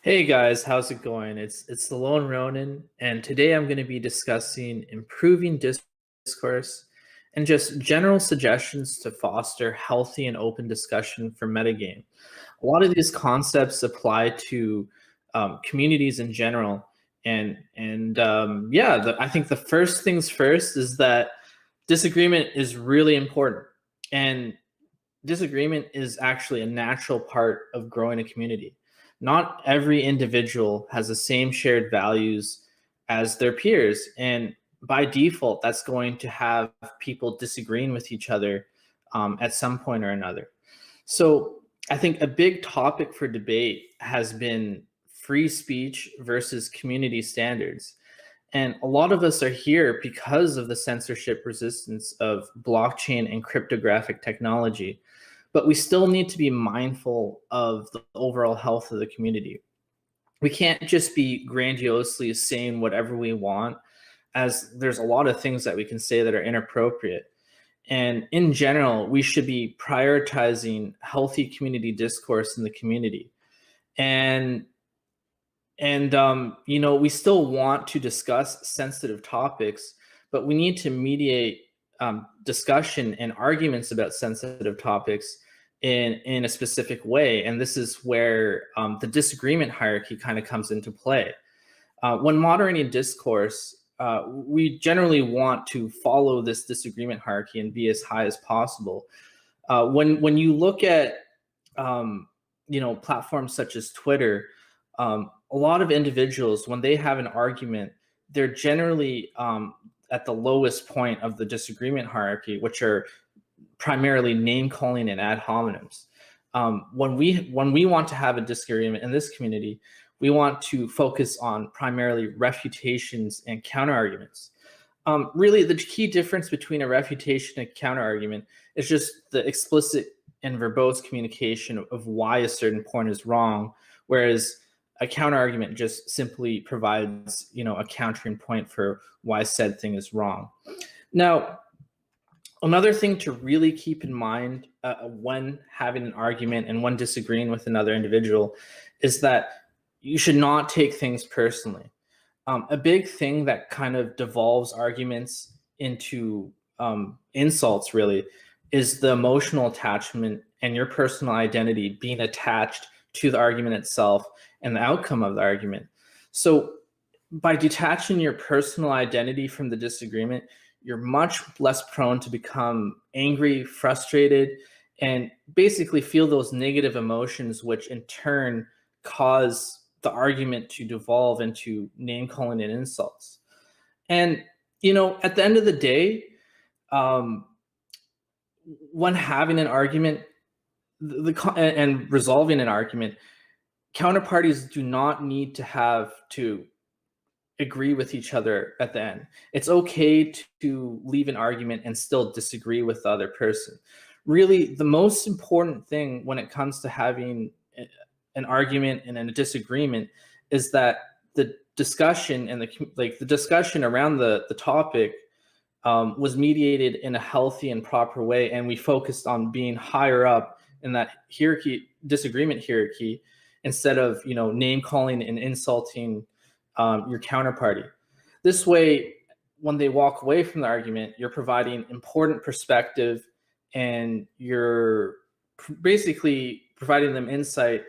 Hey guys, how's it going? It's the Lone Ronin, and today I'm going to be discussing improving discourse and just general suggestions to foster healthy and open discussion for metagame. A lot of these concepts apply to communities in general, and I think the first things first is that disagreement is really important, and disagreement is actually a natural part of growing a community. Not every individual has the same shared values as their peers. And by default, that's going to have people disagreeing with each other at some point or another. So I think a big topic for debate has been free speech versus community standards. And a lot of us are here because of the censorship resistance of blockchain and cryptographic technology. But we still need to be mindful of the overall health of the community. We can't just be grandiosely saying whatever we want, as there's a lot of things that we can say that are inappropriate. And in general, we should be prioritizing healthy community discourse in the community. And we still want to discuss sensitive topics, but we need to mediate discussion and arguments about sensitive topics in a specific way. And this is where the disagreement hierarchy kind of comes into play. When moderating discourse, we generally want to follow this disagreement hierarchy and be as high as possible. When you look at platforms such as Twitter, a lot of individuals, when they have an argument, they're generally at the lowest point of the disagreement hierarchy, which are primarily name calling and ad hominems. When we want to have a disagreement in this community, we want to focus on primarily refutations and counter arguments. Really, the key difference between a refutation and counter argument is just the explicit and verbose communication of why a certain point is wrong, whereas a counter argument just simply provides, a countering point for why said thing is wrong. Now, another thing to really keep in mind when having an argument and when disagreeing with another individual is that you should not take things personally. A big thing that kind of devolves arguments into insults, really, is the emotional attachment and your personal identity being attached to the argument itself and the outcome of the argument. So by detaching your personal identity from the disagreement, you're much less prone to become angry, frustrated, and basically feel those negative emotions, which in turn cause the argument to devolve into name calling and insults. And, at the end of the day, when having an argument and resolving an argument, counterparties do not need to have to agree with each other at the end. It's okay to leave an argument and still disagree with the other person. Really, the most important thing when it comes to having an argument and a disagreement is that the discussion and the discussion around the topic was mediated in a healthy and proper way, and we focused on being higher up in that disagreement hierarchy, instead of name calling and insulting your counterparty. This way, when they walk away from the argument, you're providing important perspective, and you're basically providing them insight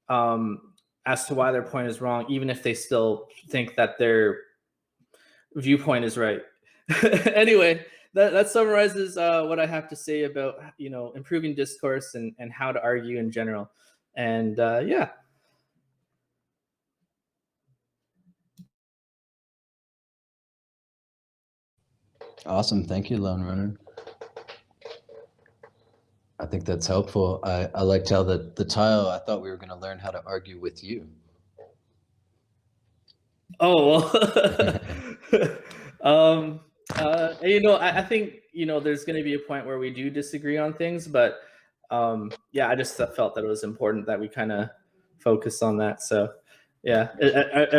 as to why their point is wrong, even if they still think that their viewpoint is right. Anyway, that summarizes what I have to say about improving discourse and how to argue in general. And yeah. Awesome. Thank you, Lone Runner. I think that's helpful. I liked how the title, I thought we were going to learn how to argue with you. Oh, well. I think, there's going to be a point where we do disagree on things, but yeah, I just felt that it was important that we kind of focus on that. So yeah.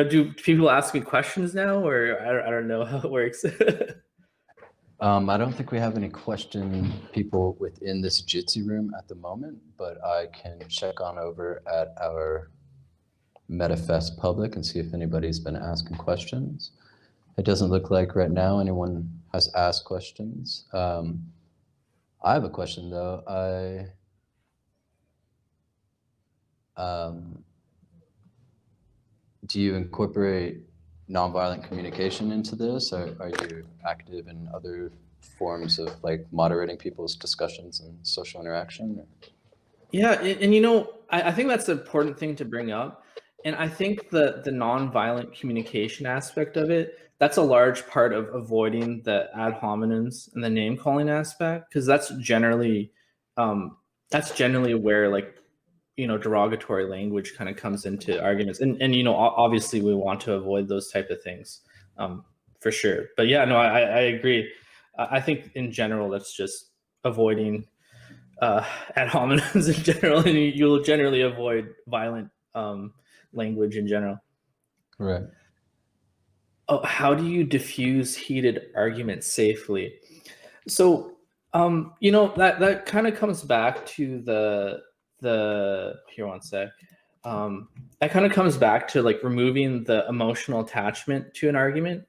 Do people ask me questions now, or I don't know how it works? I don't think we have any people within this Jitsi room at the moment, but I can check on over at our MetaFest public and see if anybody's been asking questions. It doesn't look like right now anyone has asked questions. I have a question though. Do you incorporate nonviolent communication into this? Are you active in other forms of like moderating people's discussions and social interaction? Yeah, and you know, I think that's an important thing to bring up. And I think the nonviolent communication aspect of it, that's a large part of avoiding the ad hominems and the name calling aspect, because that's generally where, like, you know, derogatory language kind of comes into arguments. And you know, obviously we want to avoid those type of things, for sure. But yeah, no, I agree. I think in general that's just avoiding ad hominems in general, and you'll generally avoid violent language in general. Right. Oh, how do you diffuse heated arguments safely? So, you know, that kind of comes back to the here one sec. That kind of comes back to like removing the emotional attachment to an argument.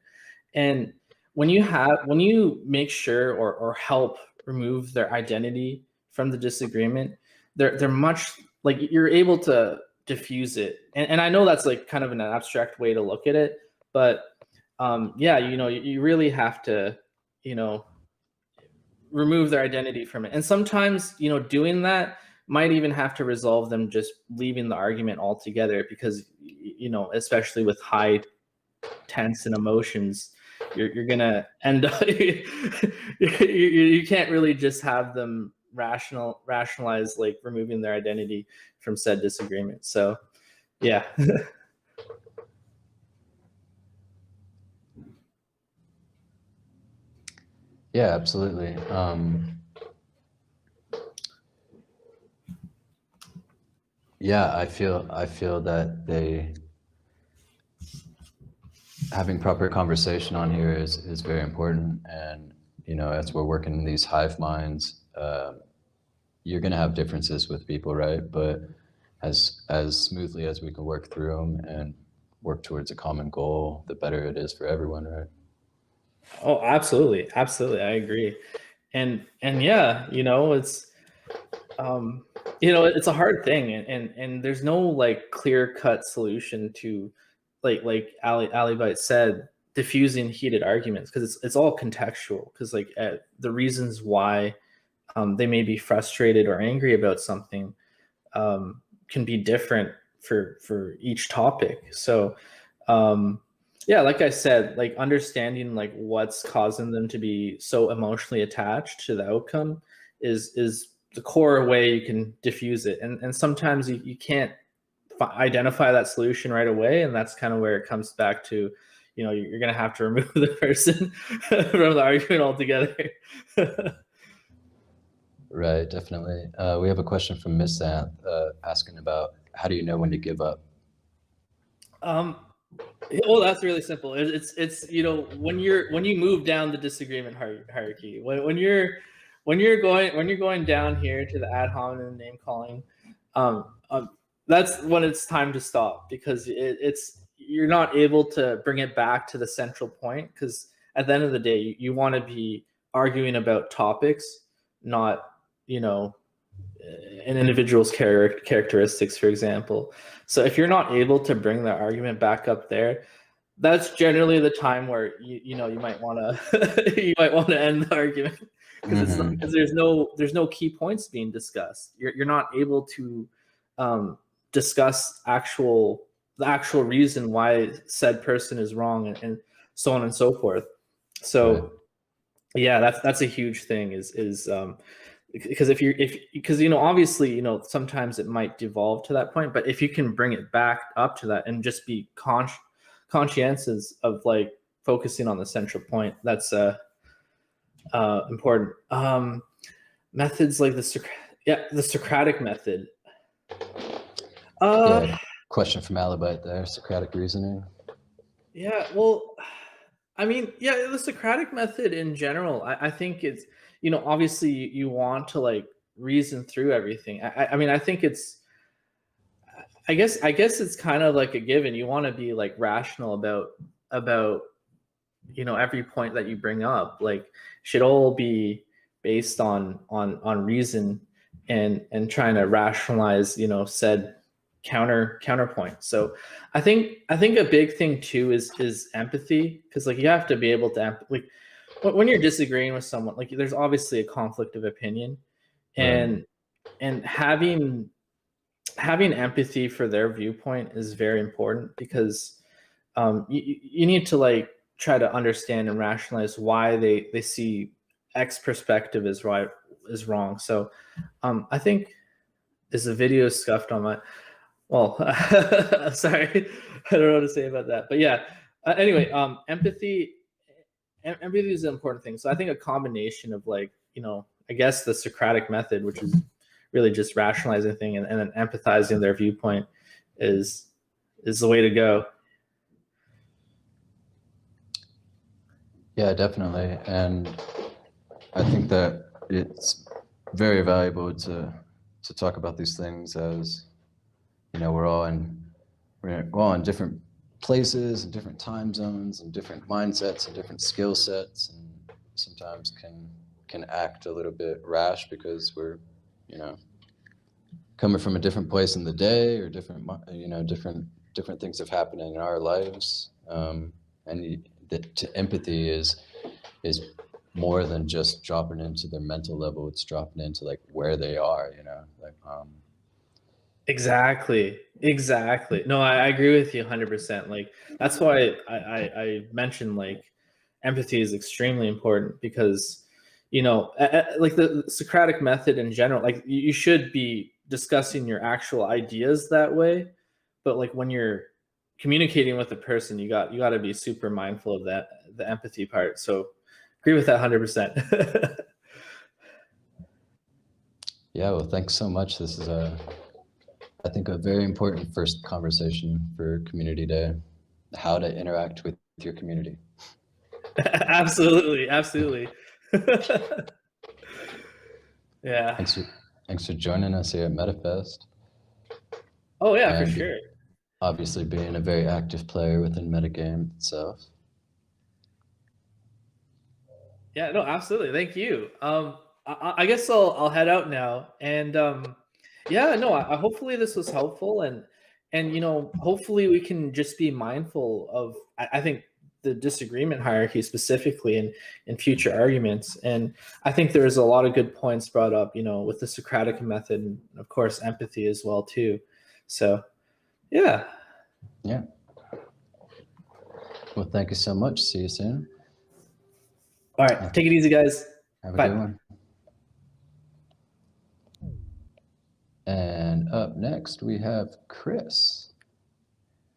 And when you make sure or help remove their identity from the disagreement, they're much like you're able to diffuse it. And I know that's like kind of an abstract way to look at it, but yeah, you know, you really have to, you know, remove their identity from it. And sometimes, you know, doing that might even have to resolve them just leaving the argument altogether, because, you know, especially with high tense and emotions, you're gonna end up you can't really just have them rationalize like removing their identity from said disagreement. So yeah. Yeah, absolutely. Yeah, I feel that having proper conversation on here is very important. And, you know, as we're working in these hive minds, you're going to have differences with people, right? But as smoothly as we can work through them and work towards a common goal, the better it is for everyone, right? Oh, absolutely, absolutely, I agree. And yeah, you know, it's you know, it's a hard thing, and there's no like clear cut solution to like Ali Bite said, diffusing heated arguments, because it's all contextual, because like the reasons why they may be frustrated or angry about something can be different for each topic. So yeah, like I said, like understanding like what's causing them to be so emotionally attached to the outcome is the core way you can diffuse it. And sometimes you can't identify that solution right away, and that's kind of where it comes back to, you know, you're going to have to remove the person from the argument altogether. Right, definitely. We have a question from Miss Santh asking about how do you know when to give up? Well, that's really simple. It's you know, when you move down the disagreement hierarchy, when you're going down here to the ad hominem name calling, um, um, that's when it's time to stop, because it's you're not able to bring it back to the central point, because at the end of the day, you want to be arguing about topics, not, you know, an individual's characteristics, for example. So if you're not able to bring the argument back up there, that's generally the time where you know, you might want to you might want to end the argument, because it's not, because there's no key points being discussed. You're not able to discuss the actual reason why said person is wrong, and so on and so forth. So Right. yeah, that's a huge thing, is because because, you know, obviously, you know, sometimes it might devolve to that point, but if you can bring it back up to that and just be conscientious of like focusing on the central point, that's important. Methods like the Socratic method. Yeah, question from Alibite there, Socratic Reasoning. Yeah, well, I mean, yeah, the Socratic method in general, I think it's, you know, obviously you want to like reason through everything. I mean, I think I guess it's kind of like a given. You want to be like rational about every point that you bring up. Like should all be based on reason and trying to rationalize said counterpoint. So I think a big thing too is empathy, because like you have to be able to like when you're disagreeing with someone, like there's obviously a conflict of opinion, Right. and having empathy for their viewpoint is very important, because you need to like try to understand and rationalize why they see X perspective is right is wrong. So I think is the video scuffed on my well sorry, I don't know what to say about that, but yeah. Anyway, empathy is an important thing. So I think a combination of like I guess the Socratic method, which is really just rationalizing thing, and then empathizing their viewpoint is the way to go. Yeah, definitely. And I think that it's very valuable to talk about these things, as we're all in different places and different time zones and different mindsets and different skill sets, and sometimes can act a little bit rash because we're coming from a different place in the day, or different things have happened in our lives. And empathy is more than just dropping into their mental level. It's dropping into like where they are, Exactly. No, I agree with you 100%. Like that's why I mentioned like empathy is extremely important, because like the Socratic method in general, like you should be discussing your actual ideas that way, but like when you're communicating with a person, you got to be super mindful of that, the empathy part. So agree with that 100%. Yeah, well, thanks so much. This is I think a very important first conversation for Community Day, how to interact with your community. Absolutely. Yeah. Thanks for joining us here at MetaFest, Oh yeah, for and sure. obviously being a very active player within metagame itself. Yeah, no, absolutely. Thank you. I guess I'll head out now, and yeah, no, hopefully this was helpful, and hopefully we can just be mindful of. I think the disagreement hierarchy specifically in future arguments, and I think there's a lot of good points brought up, with the Socratic method, and of course empathy as well too. So yeah. Yeah. Well, thank you so much. See you soon. All right, take it easy, guys. Have a Bye. good one. And up next, we have Chris,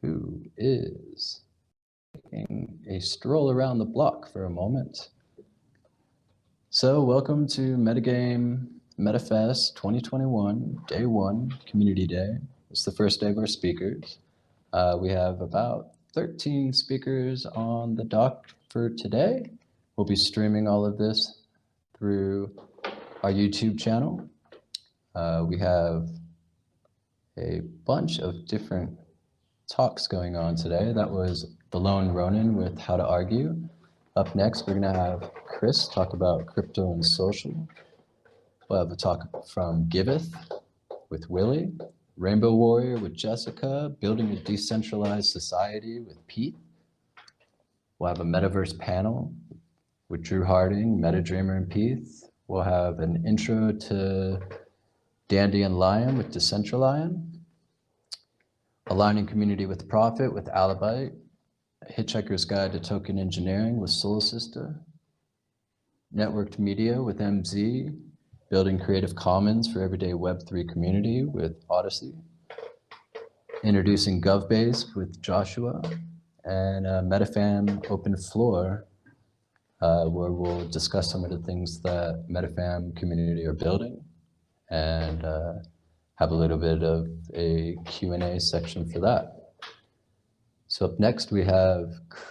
who is taking a stroll around the block for a moment. So welcome to Metagame MetaFest 2021, Day 1, Community Day. It's the first day of our speakers. We have about 13 speakers on the dock for today. We'll be streaming all of this through our YouTube channel. We have a bunch of different talks going on today. That was the Lone Ronin with How to Argue. Up next, we're going to have Chris talk about crypto and social. We'll have a talk from Giveth with Willie, Rainbow Warrior with Jessica, Building a Decentralized Society with Pete. We'll have a metaverse panel with Drew Harding, MetaDreamer, and Pete. We'll have an intro to Dandy and Lion with Decentralion, Aligning Community with Profit with Alibite, Hitchhiker's Guide to Token Engineering with Soul Sister, Networked Media with MZ, Building Creative Commons for Everyday Web3 Community with Odyssey, Introducing GovBase with Joshua, and MetaFam Open Floor, where we'll discuss some of the things that MetaFam community are building, and have a little bit of a Q&A section for that. So up next we have